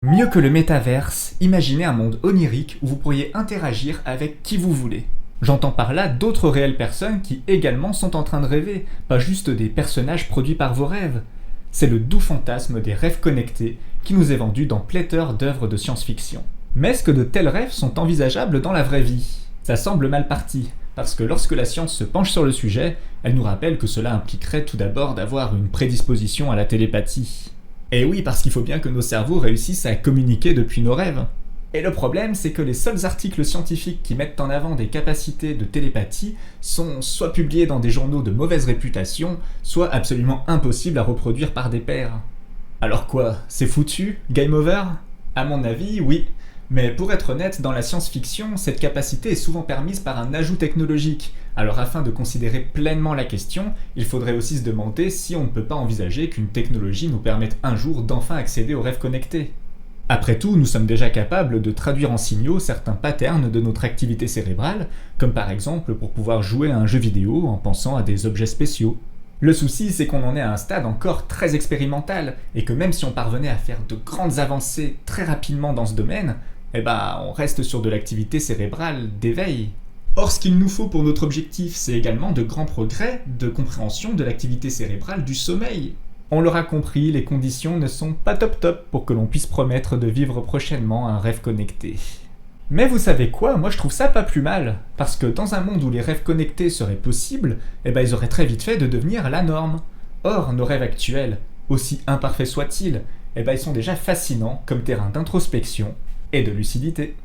Mieux que le métaverse, imaginez un monde onirique où vous pourriez interagir avec qui vous voulez. J'entends par là d'autres réelles personnes qui également sont en train de rêver, pas juste des personnages produits par vos rêves. C'est le doux fantasme des rêves connectés qui nous est vendu dans pléthore d'œuvres de science-fiction. Mais est-ce que de tels rêves sont envisageables dans la vraie vie? Ça semble mal parti, parce que lorsque la science se penche sur le sujet, elle nous rappelle que cela impliquerait tout d'abord d'avoir une prédisposition à la télépathie. Et oui, parce qu'il faut bien que nos cerveaux réussissent à communiquer depuis nos rêves. Et le problème, c'est que les seuls articles scientifiques qui mettent en avant des capacités de télépathie sont soit publiés dans des journaux de mauvaise réputation, soit absolument impossibles à reproduire par des pairs. Alors quoi, c'est foutu? Game over? À mon avis, oui. Mais pour être honnête, dans la science-fiction, cette capacité est souvent permise par un ajout technologique. Alors afin de considérer pleinement la question, il faudrait aussi se demander si on ne peut pas envisager qu'une technologie nous permette un jour d'enfin accéder aux rêves connectés. Après tout, nous sommes déjà capables de traduire en signaux certains patterns de notre activité cérébrale, comme par exemple pour pouvoir jouer à un jeu vidéo en pensant à des objets spéciaux. Le souci, c'est qu'on en est à un stade encore très expérimental, et que même si on parvenait à faire de grandes avancées très rapidement dans ce domaine, on reste sur de l'activité cérébrale d'éveil. Or, ce qu'il nous faut pour notre objectif, c'est également de grands progrès de compréhension de l'activité cérébrale du sommeil. On l'aura compris, les conditions ne sont pas top top pour que l'on puisse promettre de vivre prochainement un rêve connecté. Mais vous savez quoi, moi je trouve ça pas plus mal, parce que dans un monde où les rêves connectés seraient possibles, ils auraient très vite fait de devenir la norme. Or, nos rêves actuels, aussi imparfaits soient-ils, ils sont déjà fascinants comme terrain d'introspection et de lucidité.